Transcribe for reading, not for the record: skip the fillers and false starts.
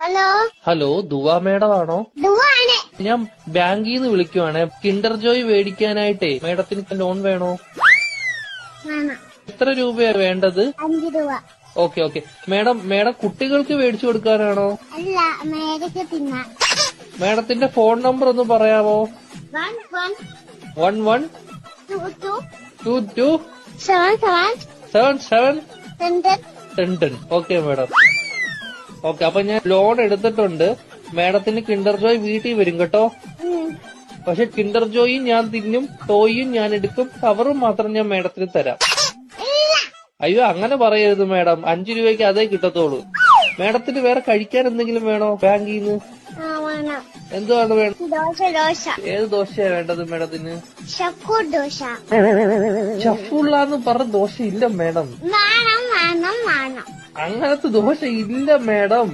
Hello hello ദുവാ madam ആണോ? ദുവാണ്. ഞാൻ ബാങ്കിൽ നിന്ന് വിളിക്കുവാണ്. കിൻഡർ ജോയ് മേടിക്കാനായിട്ടേ മേഡത്തിന് ലോൺ വേണോ? വേണം. എത്ര രൂപയാ വേണ്ടത്? 5 രൂപ. ഓക്കെ മേഡം കുട്ടികൾക്ക് മേടിച്ചു കൊടുക്കാനാണോ? അല്ല, മേടിക്ക് തിന്നാൻ. മേഡത്തിന്റെ ഫോൺ നമ്പർ ഒന്ന് പറയാമോ? 11 22 77 10. Okay madam. ഓക്കെ, അപ്പൊ ഞാൻ ലോൺ എടുത്തിട്ടുണ്ട്. മേഡത്തിന് കിൻഡർ ജോയ് വീട്ടിൽ വരും കേട്ടോ. പക്ഷെ കിൻഡർ ജോയും ഞാൻ തിന്നും, ടോയും ഞാൻ എടുക്കും, കവറും മാത്രം ഞാൻ മേഡത്തിന് തരാം. അയ്യോ, അങ്ങനെ പറയരുത് മേഡം. 5 രൂപയ്ക്ക് അതേ കിട്ടത്തുള്ളൂ. മേഡത്തിന് വേറെ കഴിക്കാൻ എന്തെങ്കിലും വേണോ ബാങ്കിൽ നിന്ന്? എന്തുവാണ് വേണം? ദോശ. ഏത് ദോശയാ വേണ്ടത് മേഡത്തിന്? ഷക്കൂർ ദോശ. ചഫുള്ളാന്ന് പറഞ്ഞ ദോശ ഇല്ല മേഡം. വേണം. അങ്ങനത്തെ ദോശ ഇല്ല മേഡം.